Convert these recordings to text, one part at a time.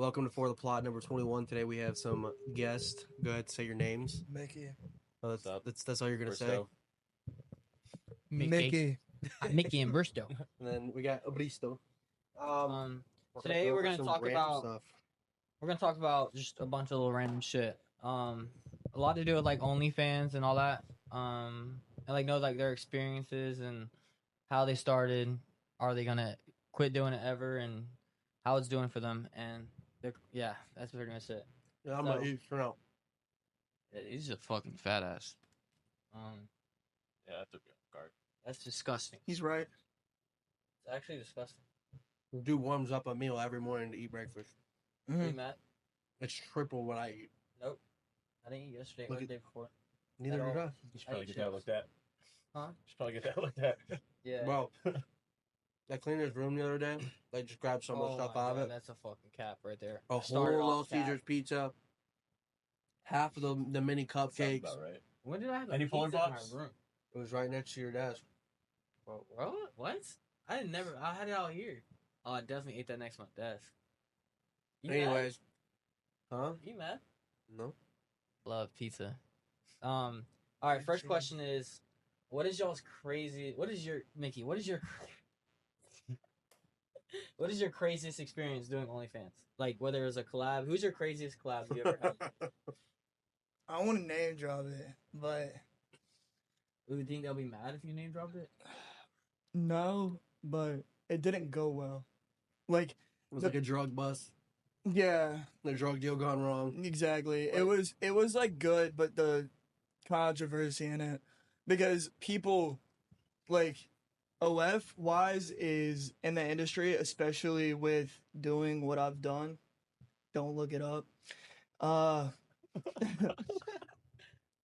Welcome to For the Plot number 21. Today we have some guests. Go ahead, say your names. Mickey. Oh, What's up? that's all you're gonna say. Mickey. Mickey and Bristow. And then we got Obristo. Today we're gonna some talk random about stuff. just a bunch of little random shit. A lot to do with like OnlyFans and all that. And like know like their experiences and how they started. Are they gonna quit doing it ever and how it's doing for them? And yeah, that's what they're gonna say. Yeah, I'm gonna eat for now. He's a fucking fat ass. Yeah, that took me off guard. That's disgusting. He's right. It's actually disgusting. Dude warms up a meal every morning to eat breakfast. Hey, Matt. It's triple what I eat. Nope. I didn't eat yesterday or the day before. Neither At did all. I. You should probably ate get that chips. looked at. Huh? You should probably get that looked at. Yeah. Bro, I cleaned his room the other day. Like, just grabbed some of the stuff my out of God, it. that's a fucking cap right there. A Started whole off Little cap. Caesars pizza. Half of the mini Sounds cupcakes. about right. When did I have a Any pizza Polar in Pops? my room? It was right next to your desk. What? I didn't never. I had it out here. Oh, I definitely ate that next to my desk. You Anyways. Huh? mad? You mad? No. Love pizza. All right. First question is, what is y'all's crazy? What is your Mickey? What is your what is your craziest experience doing OnlyFans? Like whether it's a collab. Who's your craziest collab you ever had? I don't want to name drop it, but Do you think they'll be mad if you name dropped it? no, but it didn't go well. Like, It was like a drug bust. yeah, The drug deal gone wrong. exactly. It was like good, but the controversy in it, because people like OF wise is in the industry, especially with doing what I've done. Don't look it up.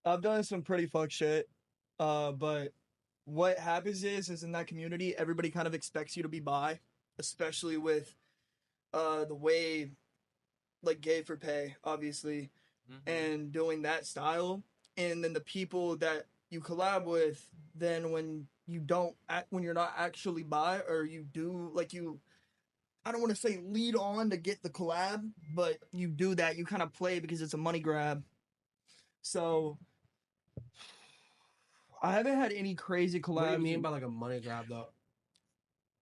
I've done some pretty fuck shit. But what happens is in that community, everybody kind of expects you to be bi, especially with the way like gay for pay, obviously, and doing that style. And then the people that you collab with, then when you're not actually bi, or you do like I don't want to say lead on to get the collab, but you do that, you kind of play because it's a money grab. So I haven't had any crazy collabs. What do you mean by like a money grab though?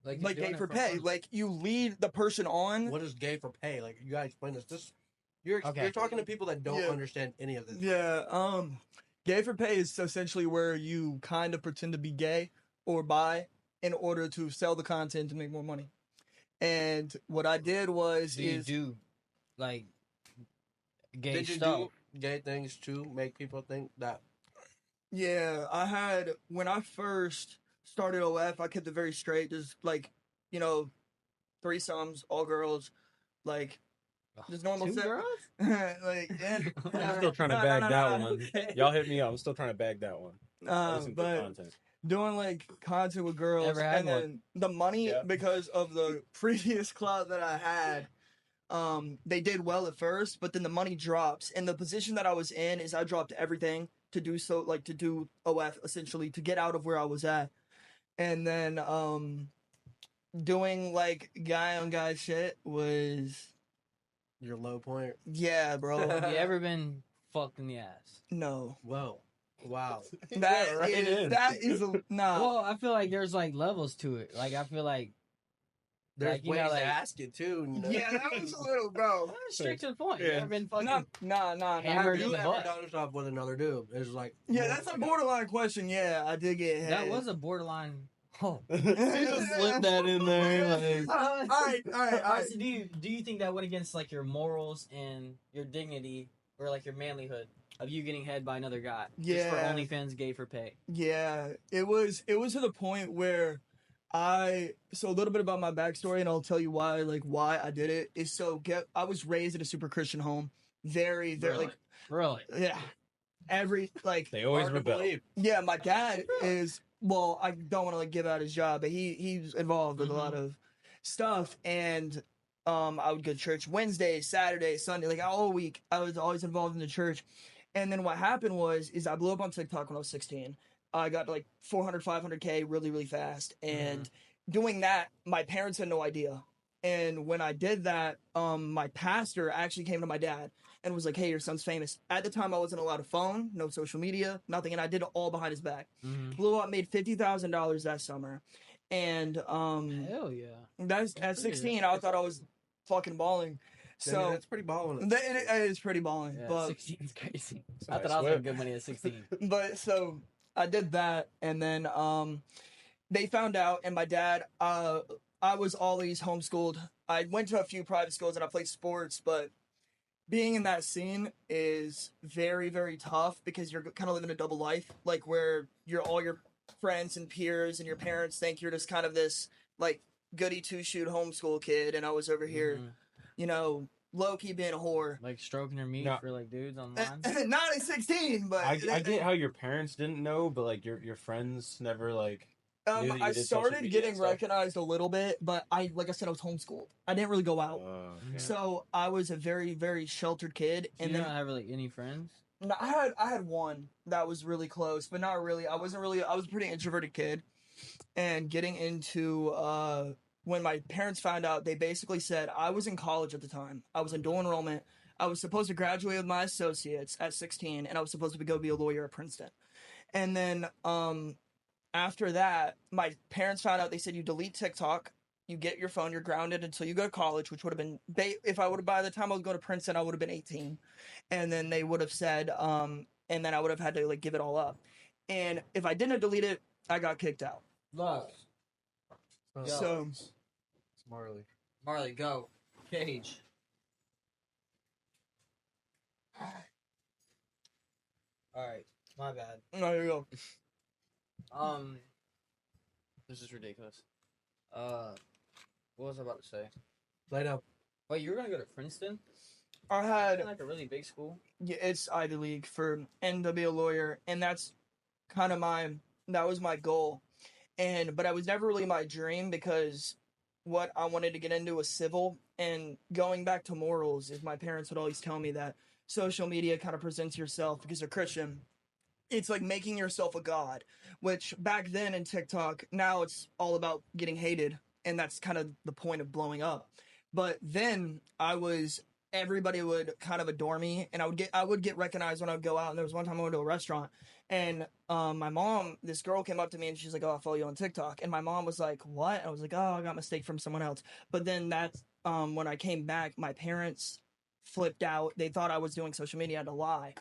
Like like doing gay it for pay? fun. Like you lead the person on. What is gay for pay? Like you gotta explain this. You're Okay. talking to people that don't Yeah. understand any of this. Yeah, gay for pay is essentially where you kind of pretend to be gay or bi in order to sell the content to make more money. And what I did was Do you do like gay Did you stuff? do gay things to make people think that? yeah, I had when I first started OF, I kept it very straight, just like, threesomes, all girls, like just normal Two sex. girls? like yeah. I'm still trying to bag that one. Y'all hit me up. I'm still trying to bag that one. Listen to But content. doing like content with girls, Never had and one. then the money, Yeah. because of the previous clout that I had, they did well at first, but then the money drops. And the position that I was in is I dropped everything to do so, like to do OF essentially, to get out of where I was at. And then doing like guy on guy shit was, Your low point. yeah, bro. Have you ever been fucked in the ass? No. Whoa. Wow. That Yeah, right is in. that is a nah. Well, I feel like there's like levels to it. Like I feel like There's Like, you ways know, to like- ask it too. You know? Yeah, that was a little, bro. straight to the point. You Yeah. ever been fucking? Nah. Hammered Have in you the ever butt. done stuff with another dude? It's like Yeah, that's a borderline question. Yeah, I did get head. That was a borderline. Oh. She just slipped that in there. Like, All right. Alright, so do you think that went against like your morals and your dignity or like your manlyhood of you getting head by another guy? Just for Yeah. OnlyFans gay for pay. Yeah, it was to the point where so a little bit about my backstory, and I'll tell you why I did it is I was raised in a super Christian home, very Really? like Really? yeah, every like they always hard to rebel. believe. yeah, my dad is, well, I don't want to like give out his job, but he's involved with a lot of stuff, and I would go to church Wednesday, Saturday, Sunday, like all week. I was always involved in the church. And then what happened is I blew up on TikTok when I was 16. I got like 400, 500K really, really fast. And doing that, my parents had no idea. And when I did that, my pastor actually came to my dad and was like, "Hey, your son's famous." At the time, I wasn't allowed a phone, no social media, nothing, and I did it all behind his back. Blew up, made $50,000 that summer, and Hell yeah. that's at pretty 16. nice. I thought I was fucking balling. So that's pretty balling. it is pretty balling, Yeah, but 16 is crazy. It's a I thought nice I was whip. making good money at 16. but so I did that, and then they found out, and my dad, I was always homeschooled. I went to a few private schools and I played sports, but being in that scene is very, very tough because you're kind of living a double life, like where all your friends and peers and your parents think you're just kind of this like goody two shoot homeschool kid, and I was over here, you know, low key being a whore. Like stroking your meat No. for like dudes online. Not at 16, but I get how your parents didn't know, but like your friends never like. knew that you I did social started media getting and stuff. recognized a little bit, but like I said, I was homeschooled. I didn't really go out. Okay. So I was a very, very sheltered kid, So and you then don't have really any friends? no, I had one that was really close, but not really. I was a pretty introverted kid, and getting into when my parents found out, they basically said I was in college at the time. I was in dual enrollment. I was supposed to graduate with my associates at 16, and I was supposed to go be a lawyer at Princeton. And then after that, my parents found out. They said you delete TikTok. You get your phone, you're grounded until you go to college, which would have been, if I would have, by the time I would go to Princeton, I would have been 18. And then they would have said, and then I would have had to like give it all up. And if I didn't delete it, I got kicked out. Look, So, It's Marley. Marley, go. Cage. Alright, my bad. there you go. This is ridiculous. What was I about to say? Lay down. Wait, you were gonna go to Princeton? I had, Like a really big school? yeah, it's Ivy League for NW lawyer, and that's kind of that was my goal. But I was never really my dream because what I wanted to get into was civil. And going back to morals, is my parents would always tell me that social media kind of presents yourself because they're Christian. It's like making yourself a god, which back then in TikTok, now it's all about getting hated. And that's kind of the point of blowing up. But then everybody would kind of adore me, and I would get recognized when I would go out. And there was one time I went to a restaurant, and my mom, this girl came up to me and she's like, "Oh, I follow you on TikTok." And my mom was like, "What?" And I was like, "Oh, I got mistake from someone else." But then that's when I came back, my parents flipped out. They thought I was doing social media. I had to lie.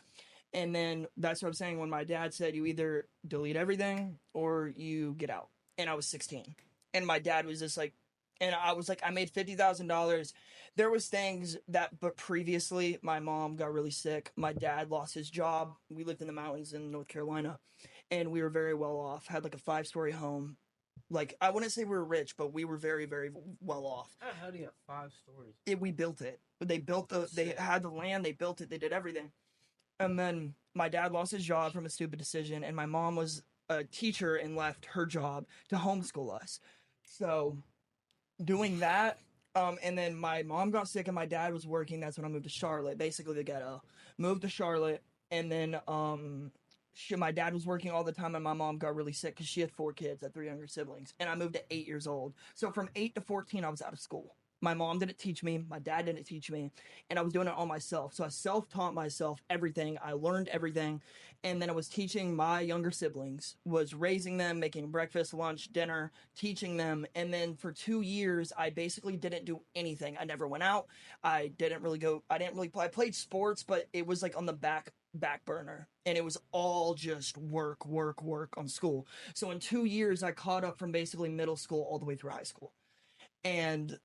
And then that's what I'm saying. When my dad said, "You either delete everything or you get out," and I was 16, and my dad was just like, and I was like, I made $50,000. There was things but previously my mom got really sick. My dad lost his job. We lived in the mountains in North Carolina, and we were very well off. Had like a 5-story home. Like, I wouldn't say we were rich, but we were very, very well off. How do you have 5 stories? We built it. They had the land, they built it, they did everything. And then my dad lost his job from a stupid decision, and my mom was a teacher and left her job to homeschool us. So doing that, and then my mom got sick and my dad was working. That's when I moved to Charlotte, basically the ghetto. Moved to Charlotte, and then my dad was working all the time, and my mom got really sick because she had 4 kids, had 3 younger siblings, and I moved at 8 years old. So from 8 to 14, I was out of school. My mom didn't teach me, my dad didn't teach me, and I was doing it all myself. So I self-taught myself everything. I learned everything, and then I was teaching my younger siblings, was raising them, making breakfast, lunch, dinner, teaching them. And then for 2 years, I basically didn't do anything. I never went out. I didn't really play. I played sports, but it was like on the back burner, and it was all just work on school. So in 2 years, I caught up from basically middle school all the way through high school. And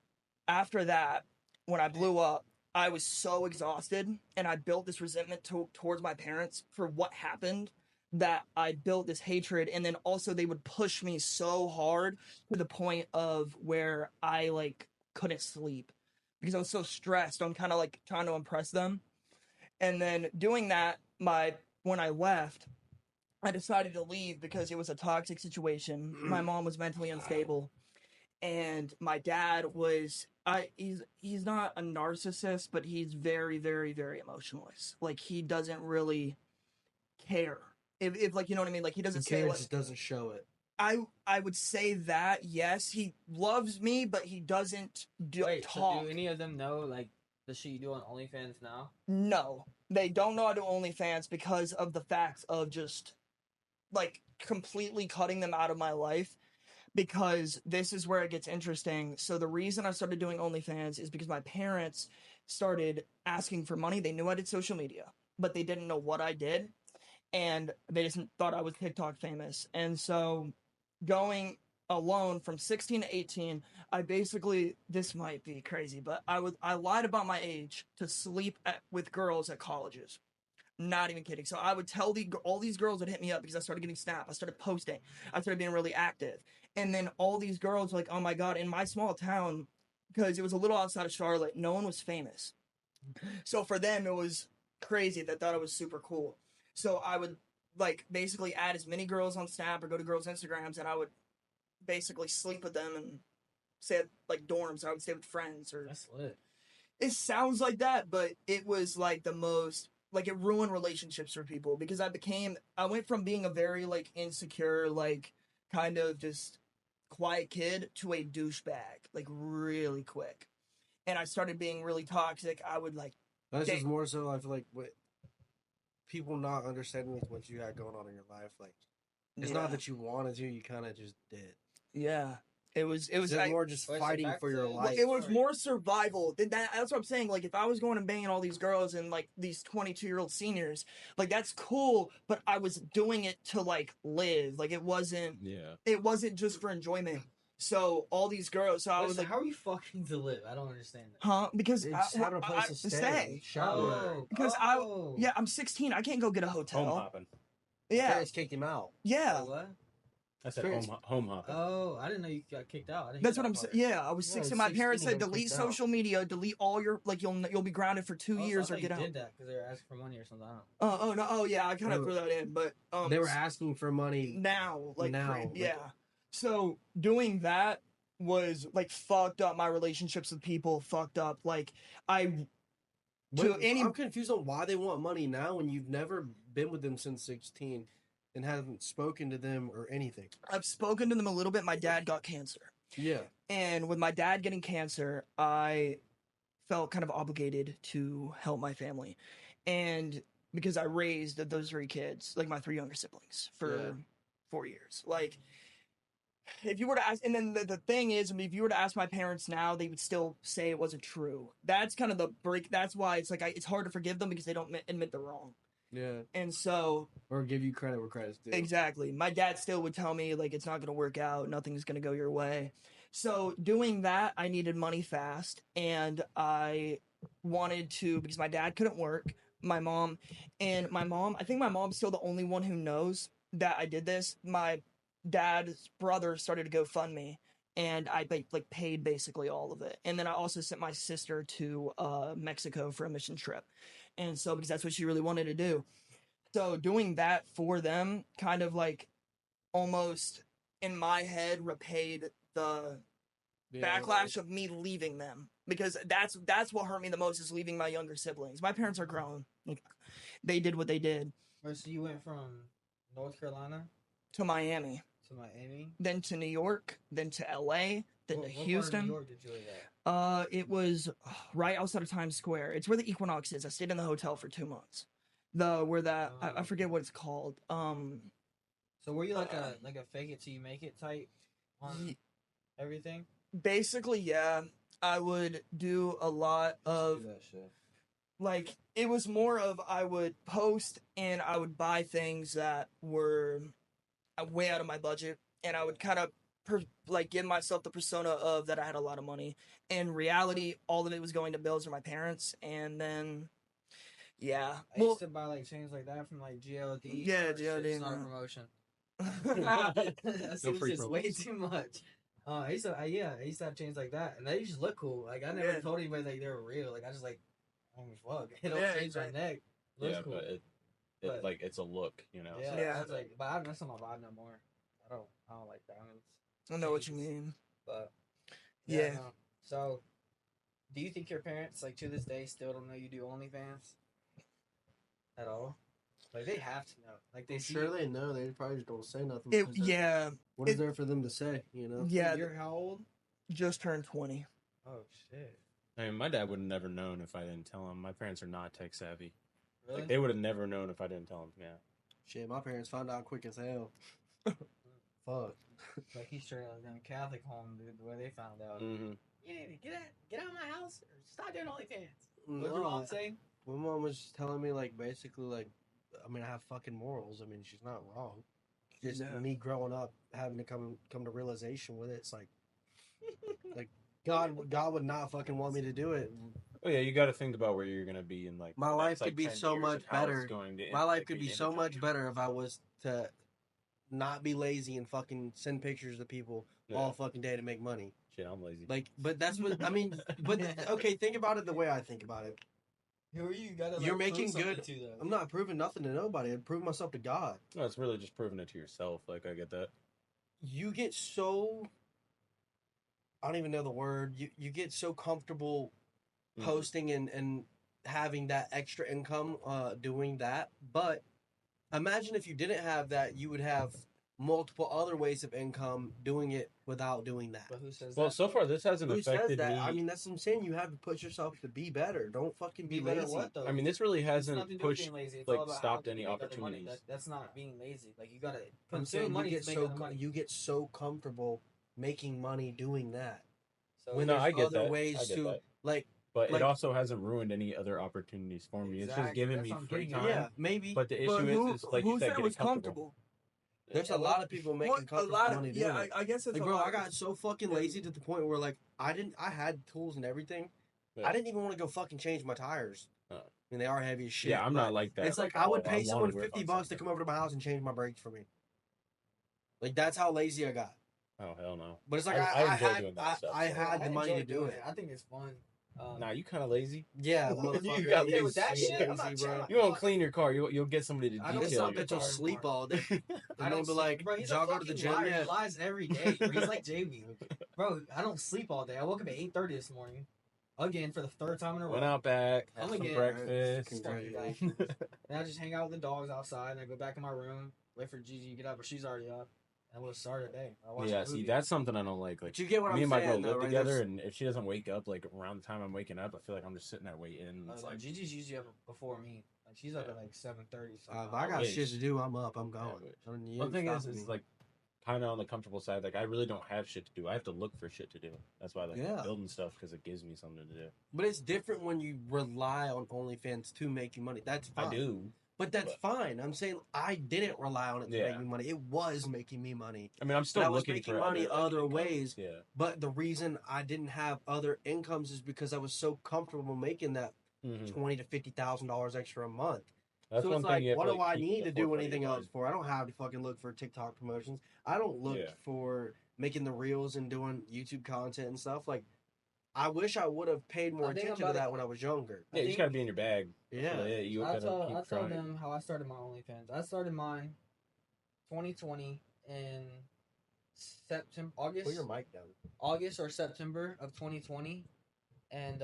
after that, when I blew up, I was so exhausted, and I built this resentment towards my parents for what happened, that I built this hatred. And then also they would push me so hard to the point of where I like couldn't sleep because I was so stressed on kind of like trying to impress them. And then doing that, when I left, I decided to leave because it was a toxic situation. My mom was mentally unstable, and my dad was he's not a narcissist, but he's very, very, very emotionless. Like, he doesn't really care if like, you know what I mean, like he doesn't say, He like, just doesn't show it. I would say that yes, he loves me, but he doesn't Wait, talk. so do any of them know like the shit you do on OnlyFans now? No, they don't know how to OnlyFans because of the fact of just like completely cutting them out of my life. Because this is where it gets interesting. So the reason I started doing OnlyFans is because my parents started asking for money. They knew I did social media, but they didn't know what I did, and they just thought I was TikTok famous. And so going alone from 16 to 18, I basically, this might be crazy, but I lied about my age to sleep with girls at colleges. Not even kidding. So I would tell all these girls would hit me up because I started getting Snap. I started posting. I started being really active. And then all these girls were like, oh my God, in my small town, because it was a little outside of Charlotte, no one was famous. So for them, it was crazy. They thought it was super cool. So I would like basically add as many girls on Snap or go to girls' Instagrams, and I would basically sleep with them and stay at like dorms. I would stay with friends. Or That's lit. it sounds like that, but it was like the most, like it ruined relationships for people because I went from being a very like insecure, like kind of just quiet kid to a douchebag, like really quick. And I started being really toxic. I would like, That's just more so. I feel like what people not understanding like what you had going on in your life. Like it's not that you wanted to, you kind of just did. Yeah. It was more just fighting for your life. It was more survival. That's what I'm saying. Like if I was going and banging all these girls and like these 22-year-old seniors, like that's cool, but I was doing it to like live. Like it wasn't just for enjoyment. So all these girls, so I was like, how are you fucking to live? I don't understand that. huh? Because It's having a place to stay. Oh, Because I'm 16. I can't go get a hotel. Home hopping. Yeah. Parents kicked him out. Yeah. Wait, what? I said home hopping. Oh, I didn't know you got kicked out. I didn't That's hear what I'm that saying. part. Yeah, I was Yeah, 16. I was My parents 16, said I got delete kicked out. social media, delete all your like you'll be grounded for 2 years So or I get thought out. you did that because they were asking for money or something. I don't know. Oh no! Oh yeah, I kind of They threw that in, but They were asking for money. now, like Now, yeah. So doing that was like fucked up. My relationships with people fucked up. Like I'm confused on why they want money now when you've never been with them since 16 and haven't spoken to them or anything. I've spoken to them a little bit. My dad got cancer, Yeah. and with my dad getting cancer, I felt kind of obligated to help my family, and because I raised those 3 kids, like my 3 younger siblings, for 4 years, like. If you were to ask, and then the thing is, I mean, if you were to ask my parents now, they would still say it wasn't true. That's kind of the break. That's why it's like it's hard to forgive them because they don't admit they're wrong. Yeah. And so, Or give you credit where credit's due. exactly, my dad still would tell me like it's not going to work out, nothing's going to go your way. So doing that, I needed money fast, and I wanted to because my dad couldn't work. My mom, I think my mom's still the only one who knows that I did this. My dad's brother started to GoFundMe, and I like paid basically all of it. And then I also sent my sister to Mexico for a mission trip, and so because that's what she really wanted to do. So doing that for them kind of like almost in my head repaid the backlash of me leaving them, because that's what hurt me the most, is leaving my younger siblings. My parents are grown. Like they did what they did. So you went from North Carolina To Miami, to Miami, then to New York, then to LA, then to What Houston. part of New York did you live at? It was right outside of Times Square. It's where the Equinox is. I stayed in the hotel for 2 months. I forget what it's called. So were you like a fake it till you make it type on everything? Basically, yeah. I would do a lot of that shit. like it was more of I would post and I would buy things that were way out of my budget, and I would kind of like give myself the persona of that I had a lot of money. In reality, all of it was going to bills for my parents, and then I used to buy like chains like that from like GLD. Yeah, GLD. GLD, It's not a man. promotion. No That's free just promos. way too much. I used to have chains like that, and they just look cool. Like I never Yeah. told anybody like they were real. Like I just like, oh fuck, it don't Yeah, change my neck. Looks Yeah, cool. but it But- like it's a look, you know. Yeah, so- Yeah. that's like, but that's not my vibe no more. I don't like diamonds. I know what you mean. But Yeah. no. So, do you think your parents like to this day still don't know you do OnlyFans at all? Like they have to know. Like they I'm see. sure they know. They probably just don't say nothing. because Yeah, What is there for them to say? You know. yeah. You're how old? Just turned 20. Oh shit. I mean, my dad would have never known if I didn't tell him. My parents are not tech savvy. Really? Like, they would have never known if I didn't tell them. Yeah. Shit, my parents found out quick as hell. Fuck. Like he's straight out of them Catholic home, dude. The way they found out. Mm-hmm. You need to get out of my house or stop doing OnlyFans. No, What's your mom saying? My mom was just telling me like basically like, I mean I have fucking morals. I mean she's not wrong. Just Yeah. me growing up having to come to realization with it. It's like God would not fucking want me to do it. Oh yeah, you got to think about where you're gonna be in like My the life next, could like, be 10 so years much and how it's better. going to, My life like, could be the so image much of better if I was to not be lazy and fucking send pictures to people you. all fucking day to make money. Shit, I'm lazy. Like, but that's what I mean. But okay, think about it the way I think about it. Who are you? Gotta, like, You're making prove something good- To, though. I'm not proving nothing to nobody. I'm proving myself to God. No, it's really just proving it to yourself. Like, I get that. You get so I don't even know the word. You get so comfortable Mhm. posting and having that extra income doing that. But imagine if you didn't have that, you would have multiple other ways of income doing it without doing that. But who says Well, that? so far this hasn't Who says affected that? me. I mean, that's what I'm saying. You have to push yourself to be better. Don't fucking be better lazy. what though? I mean, this really It's hasn't nothing to do with pushed. being lazy. It's like, all about stopped how any you make other money. opportunities. That's not being lazy. Like you gotta I'm consume saying you money get to make so other money. you get so comfortable making money doing that. So When No, there's I get other that. ways I get to that. like, But like- it also hasn't ruined any other opportunities for me. It's just Exactly, giving that's me what I'm free getting at. time. yeah, maybe. But the But issue is like you who said, said it getting was comfortable. There's a lot of people making What, a comfortable lot money of doing yeah. it. I guess it's Like, a bro, lot I of- got so fucking lazy to the point where like I had tools and everything. Yeah. I didn't even want to go fucking change my tires. Oh. I mean, they are heavy as shit. Yeah, I'm but not like that. It's like at I would all. pay wanna someone work on $50 to something. come over to my house and change my brakes for me. Like that's how lazy I got. Oh hell no. But it's like I enjoy had doing that stuff. I had the money enjoy to do doing it. I think it's fun. Nah, you kind of lazy. Yeah, You motherfucker. got I'm lazy with that lazy, shit. I'm not lazy, bro. trying- You won't clean your car. You'll get somebody to I don't This detail son your bitch will car. sleep all day. I And don't they'll be sleep, like, bro, he's "Did y'all a go to the fucking gym liar. yet?" He lies every day. Bro. He's like JB. Bro, I don't sleep all day. I woke up at 8:30 this morning. Again, for the third time in a row. Went out back, had I'm some again. breakfast. Congratulations. And I just hang out with the dogs outside, and I go back in my room, wait for Gigi to get up, but she's already up. And we'll start a day. I watch Yeah, a see, movie. that's something I don't like. Like, But you get what me I'm and my saying, girl though, live right? together, There's- and if she doesn't wake up like around the time I'm waking up, I feel like I'm just sitting there waiting. It's Like like, Gigi's usually up before me. Like she's up at like 7:30. So If I got wish. shit to do, I'm up. I'm going. wish. I don't- you well, the ain't thing is, stopping me. like kind of on the comfortable side. Like, I really don't have shit to do. I have to look for shit to do. That's why, like, Yeah. I'm building stuff because it gives me something to do. But it's different when you rely on OnlyFans to make you money. That's fine. I do. But that's fine. I'm saying I didn't rely on it to Yeah. make me money. It was making me money. I mean, I'm still And I was looking making for money other incomes. ways. Yeah. But the reason I didn't have other incomes is because I was so comfortable making that Mhm. $20,000 to $50,000 extra a month. That's So one it's thing like, you have what to, do like, I keep need in to the do forefront of anything your else mind. for? I don't have to fucking look for TikTok promotions. I don't look Yeah. for making the reels and doing YouTube content and stuff. Like, I wish I would have paid more I think attention I'm to about that to- when I was younger. Yeah, you just think- gotta be in your bag. Yeah. You I gotta told keep I told trying. them how I started my OnlyFans. I started mine 2020 in September, Put your August, mic down. August or September of 2020, and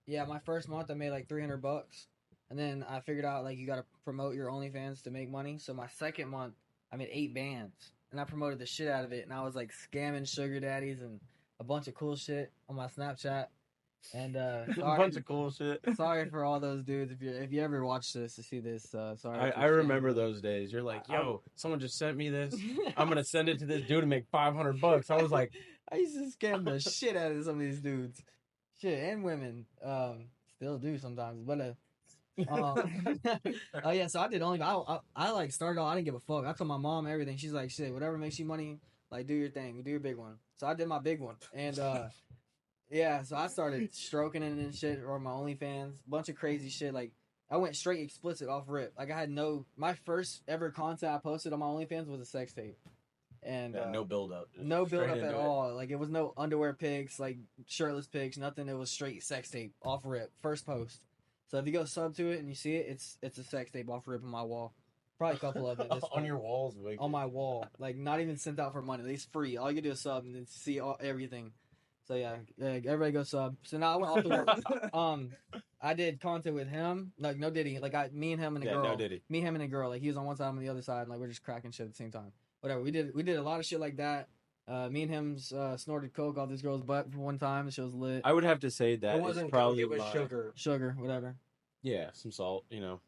yeah, my first month I made like $300, and then I figured out like you got to promote your OnlyFans to make money. So my second month I made 8 bands, and I promoted the shit out of it, and I was like scamming sugar daddies and a bunch of cool shit on my Snapchat. And A sorry, bunch of cool shit. sorry for all those dudes if you ever watch this to see this. Sorry. I remember those days. You're like, yo, someone just sent me this. I'm gonna send it to this dude and make $500. I was like, I used to scam the shit out of some of these dudes, shit, and women. Still do sometimes, but oh yeah. So I did only. I like started off. I didn't give a fuck. I told my mom everything. She's like, shit, whatever makes you money, like do your thing, do your big one. So I did my big one, and yeah. So I started stroking it and shit, or my OnlyFans, bunch of crazy shit. Like I went straight explicit off rip. Like I had my first ever content I posted on my OnlyFans was a sex tape, and yeah, no build up. Just no build straight up into at it. all. Like it was no underwear pics, like shirtless pics, nothing. It was straight sex tape off rip, first post. So if you go sub to it and you see it, it's a sex tape off rip on my wall. Probably a couple of it at this on point. your walls, like, On my wall, like not even sent out for money. It's free. All you can do is sub and then see everything. So yeah, everybody go sub. So now I went off the wall. I did content with him, like no Diddy, like me and him and a Yeah, girl. no Diddy. Me, him, and a girl. Like he was on one side, I'm on the other side, and like we're just cracking shit at the same time. Whatever. We did a lot of shit like that. Me and him snorted coke off this girl's butt for one time. The shit was lit. I would have to say It that is wasn't probably coke, it was my- sugar. Sugar, whatever. Yeah, some salt, you know.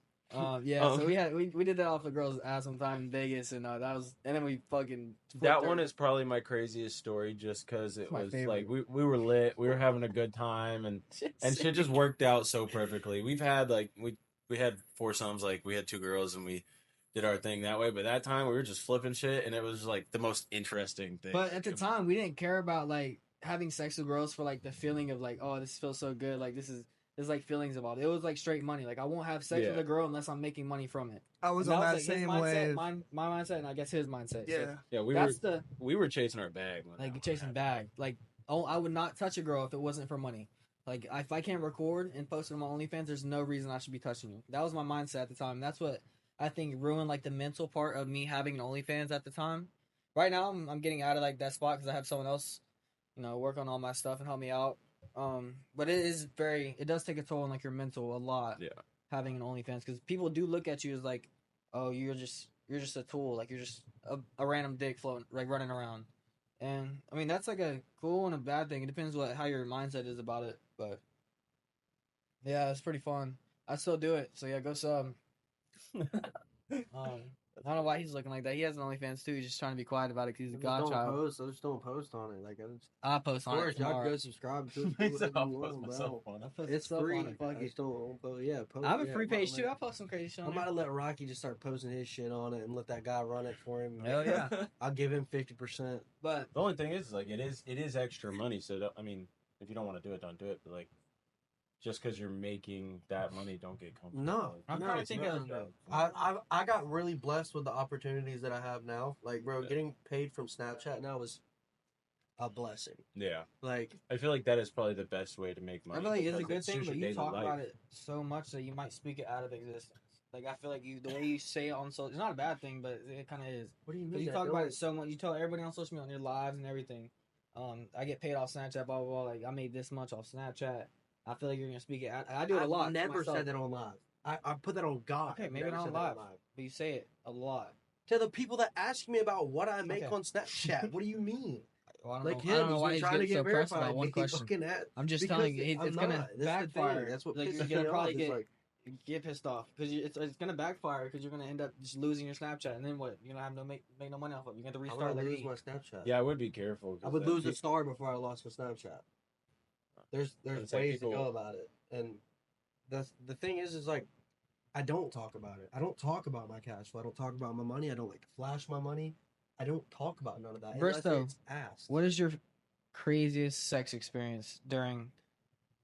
Yeah. So we did that off a girl's ass one time in Vegas, and that was, and then we fucking That flipped one her. is probably my craziest story, just because it my was favorite. like we were lit, we were having a good time, and shit just worked out so perfectly. We've had like we had foursomes, like we had two girls and we did our thing that way. But that time we were just flipping shit, and it was like the most interesting thing. But at the time, we didn't care about like having sex with girls for like the feeling of like, oh, this feels so good. Like there's like feelings involved. It was like straight money. Like I won't have sex with a girl unless I'm making money from it. I was And on that like, his same mindset, wave. my mindset, and I guess his mindset. Yeah. So yeah, that's we were chasing our bag, when that like one chasing happened. bag. Like I would not touch a girl if it wasn't for money. Like if I can't record and post it on my OnlyFans, there's no reason I should be touching you. That was my mindset at the time. That's what I think ruined like the mental part of me having an OnlyFans at the time. Right now, I'm getting out of like that spot because I have someone else, work on all my stuff and help me out. But it does take a toll on like your mental a lot. Yeah. Having an OnlyFans, because people do look at you as like, oh, you're just a tool, like you're just a random dick floating, like running around. And I mean that's like a cool and a bad thing. It depends how your mindset is about it. But yeah, it's pretty fun. I still do it. So yeah, go sub. I don't know why he's looking like that. He has an OnlyFans too. He's just trying to be quiet about it because he's a godchild. I just don't post on it. Like I'll post of on course, it y'all tomorrow. go subscribe to it. Makes Do it whatever you post want, myself bro. on it. I'll post It's stuff free. on it. I just don't. Yeah, post, I have a yeah, free page I'm too. gonna- I'll post some crazy shit on I'm there. about to let Rocky just start posting his shit on it and let that guy run it for him. Hell yeah. I'll give him 50%. But The only thing is, like, it is extra money. So I mean, if you don't want to do it, don't do it. But like, just because you're making that money, don't get comfortable. No, I'm no, trying to it's think not. of- I got really blessed with the opportunities that I have now. Like, bro, Yeah. getting paid from Snapchat now is a blessing. Yeah, Like, I feel like that is probably the best way to make money. I feel like it's a because good it thing, suits but your you daily talk life. about it so much that you might speak it out of existence. Like I feel like the way you say it on social, it's not a bad thing, but it kind of is. what do you Because mean? you talk about it so much, you tell everybody on social media, on your lives and everything. I get paid off Snapchat, blah blah blah. Like I made this much off Snapchat. I feel like you're gonna speak it. I do it a lot. I've to never myself, said that on live. I put that on God. Okay, I've maybe never not said on that live. but you say it a lot. To the people that ask me about what I make Okay. on Snapchat, what do you mean? Well, I don't Like know, I don't him, know he's why been he's trying to getting so get pressed verified. about one He question. fucking at- I'm just because telling you, it's I'm gonna not. That's the backfire. thing. That's what like pisses you're me gonna off. probably It's like, get pissed off because it's gonna backfire because you're gonna end up just losing your Snapchat, and then what? You're gonna have make no money off of it. You're gonna have to I restart would like lose me. my Snapchat. Yeah, I would be careful. I would lose a star before I lost my Snapchat. There's It's like ways to people- go about it, and the thing is like I don't talk about it. I don't talk about my cash flow. I don't talk about my money. I don't like to flash my money. I don't talk about none of that. unless Bristow, it's asked. What is your craziest sex experience during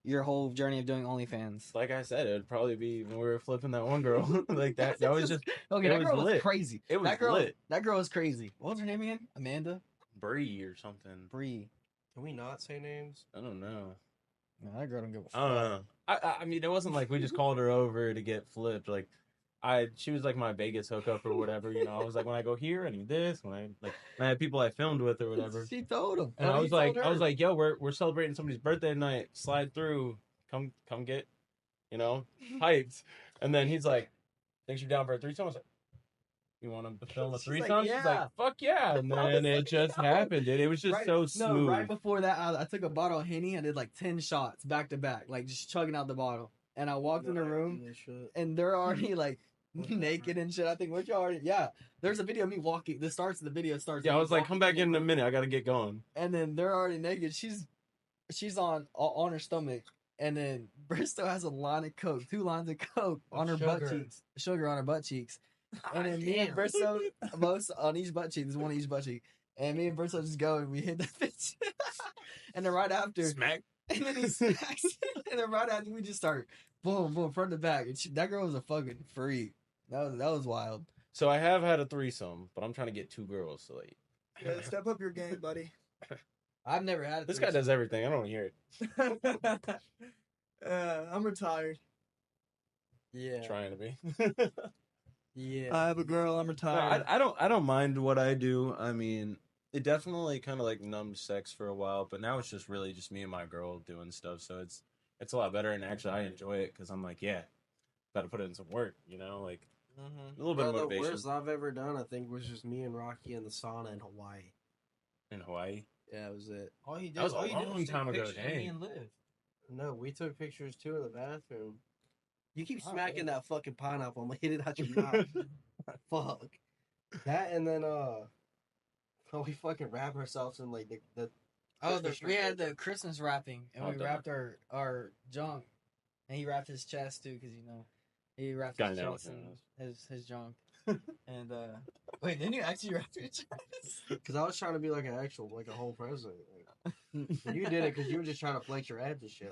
your whole journey of doing OnlyFans? Like I said, it would probably be when we were flipping that one girl. Like that was just Okay, it that was girl was lit. crazy. It was that girl, lit. That girl was crazy. What was her name again? Amanda? Bree or something. Bree. Can we not say names? I don't know. No, that girl don't give a I don't fuck. know. I mean, it wasn't like we just called her over to get flipped. Like, she was like my Vegas hookup or whatever. You know, I was like, when I go here, I need this. When I had people I filmed with or whatever. She told him. And Or I he was told like, her. yo, we're celebrating somebody's birthday tonight. Slide through. Come get, hyped. And then he's like, thinks you're down for a threesome. I was like, you want to film a She's like, threesome? She's yeah. like, fuck yeah. And I was then it like, just yo. happened, dude. It was just so smooth. No, right before that, I took a bottle of Henny. I did like 10 shots back to back, like just chugging out the bottle. And I walked in the room, and they're already like naked and shit. I think we're already, yeah. There's a video of me walking. The video starts. Yeah, I me was like, walking come back the in a room, minute. I got to get going. And then they're already naked. She's on her stomach. And then Bristow has a line of coke, 2 lines of coke on her butt Sugar. cheeks, sugar on her butt cheeks. And then me Damn. and Bristow, most on each butt cheek, there's one on each butt cheek. And me and Bristow just go and we hit the bitch. And then right after, Smack. and then he smacks. And then right after, we just start boom, boom, front to back. And that girl was a fucking freak. That was wild. So I have had a threesome, but I'm trying to get 2 girls. So like, Yeah, step up your game, buddy. I've never had it. this guy does everything. I don't hear it. I'm retired. Yeah. Trying to be. Yeah. I have a girl. I'm No, retired. I don't mind what I do. I mean, it definitely kind of like numbed sex for a while, but now it's just really just me and my girl doing stuff. So it's a lot better, and actually I enjoy it because I'm like, yeah, got to put in some work, like a little bit Bro, of the motivation. worst I've ever done, I think, was just me and Rocky in the sauna in Hawaii. In Hawaii. Yeah, that was it. All you did, That was a all you did long was take time ago, pictures of me dang. and Liv. No, we took pictures too in the bathroom. You keep Oh, smacking yeah. that fucking pineapple. I'm gonna hit it out your mouth. Fuck. That and then we fucking wrap ourselves in like the Oh, Christmas we had tree. the Christmas wrapping, and Oh, we duh. wrapped our junk, and he wrapped his chest too, because he wrapped Got his it now, chest yeah. and his junk. And wait, didn't you actually wrap your chest? Because I was trying to be like an actual, like a whole president. Like, you did it because you were just trying to flex your abs and shit.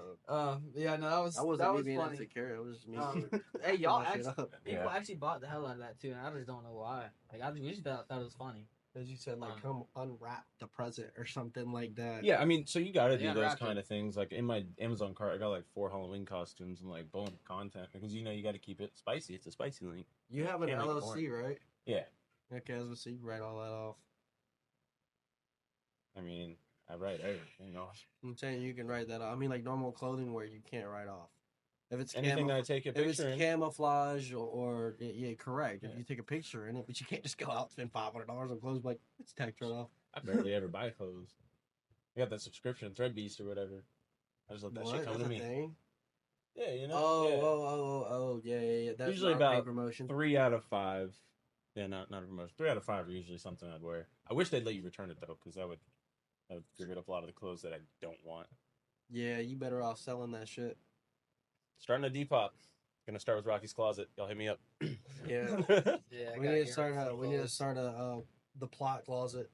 Yeah, no, that was That wasn't me being funny. insecure. It was just me. Hey, y'all fucking shit actually, up. people Yeah. actually bought the hell out of that too, and I just don't know why. Like I just thought it was funny. Because you said, like, come unwrap the present or something like that. Yeah, I mean, so you got to do Yeah, those wrapped kind of things. Like in my Amazon cart, I got like 4 Halloween costumes and like boom content because you got to keep it spicy. It's a spicy link. You have an Can't make it LLC, right? Yeah, Okay, I was going to say, you write all that off. I mean, I write everything off. I'm saying you can write that off. I mean, like normal clothing where you can't write off. If it's Anything that I take a if it's picture in. camouflage or yeah, correct. Yeah. If you take a picture in it, but you can't just go out and spend $500 on clothes, like it's tacked right off. I barely ever buy clothes. I got that subscription, Threadbeast or whatever. I just let that shit come That's to a me. thing? Yeah, you know. Oh, yeah. That's Usually not a paid about promotion. 3 out of 5. Yeah, not a promotion. 3 out of 5 are usually something I'd wear. I wish they'd let you return it though, because that would get rid of a lot of the clothes that I don't want. Yeah, you better off selling that shit. Starting a Depop. Gonna start with Rocky's Closet. Y'all hit me up. Yeah. Yeah, We need to start the plot closet.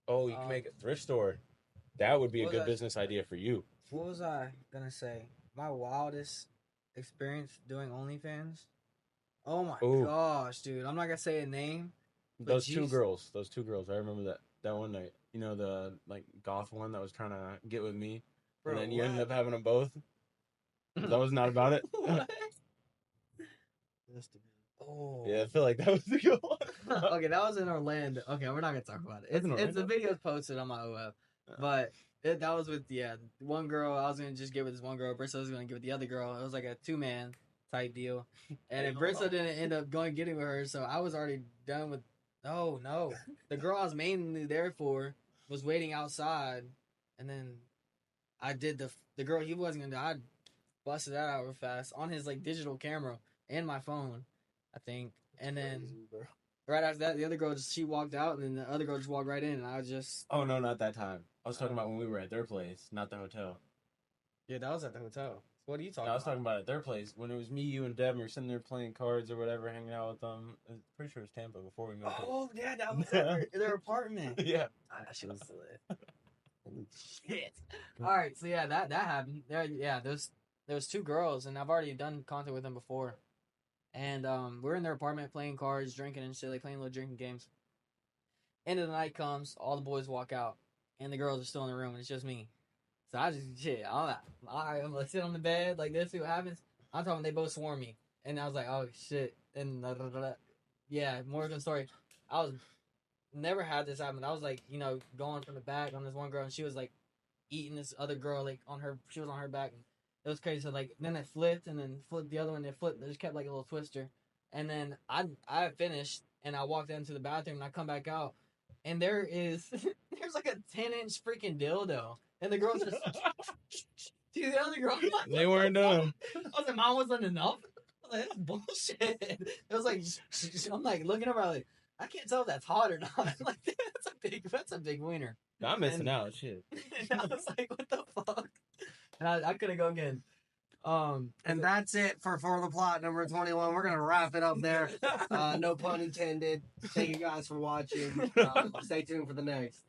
Oh, you can make a thrift store. That would be a What good was that? business idea for you. What was I gonna say? My wildest experience doing OnlyFans. Oh my Ooh. gosh, dude! I'm not gonna say a name. But Those two jeez. girls. I remember that one night. You know, the like goth one that was trying to get with me, Bro, and then you what? ended up having them both. That was not about it. What? That's the- Oh. Yeah, I feel like that was the good one. Okay, that was in Orlando. Okay, we're not gonna talk about it. That's in It's the Orlando? video's posted on my OF, but that was with one girl. I was gonna just get with this one girl. Bristol was gonna get with the other girl. It was like a 2-man type deal, and then Bristol didn't end up going getting with her, so I was already done with. Oh no, the girl I was mainly there for was waiting outside, and then I did the girl he wasn't gonna do. I busted that out real fast on his like digital camera and my phone, I think, and then. Crazy, bro. Right after that, the other girl she walked out, and then the other girl just walked right in, and I just Oh no, not that time. I was talking about when we were at their place, not the hotel. that was at the hotel. What are you talking No, I was about? talking about at their place when it was me, you, and Deb. And we were sitting there playing cards or whatever, hanging out with them. I'm pretty sure it was Tampa before we moved. Oh yeah, that was at their apartment. Yeah. Ah, that shit was lit. Holy shit! All right, so yeah, that happened. There was 2 girls, and I've already done content with them before. And we're in their apartment playing cards, drinking and shit, like playing little drinking games. End of the night comes, all the boys walk out, and the girls are still in the room, and it's just me. So I just I'm gonna sit on the bed like this, see what happens. I'm talking, they both swarm me, and I was like, oh shit, and yeah, more of the story. I was never had this happen. I was like, going from the back on this one girl, and she was like eating this other girl like she was on her back. It was crazy. So like then it flipped and then flipped the other one. It flipped. It just kept like a little twister. And then I finished and I walked into the bathroom and I come back out and there's like a 10-inch freaking dildo and the girls just to the other girl. They weren't done. I was like, mine wasn't enough. I was like, that's bullshit. It was like I'm like looking over like I can't tell if that's hot or not. I'm like that's a big wiener. I'm missing out. Shit. And I was like, what the fuck? And I couldn't go again. And that's it for the plot number 21. We're gonna wrap it up there. No pun intended. Thank you guys for watching. Stay tuned for the next.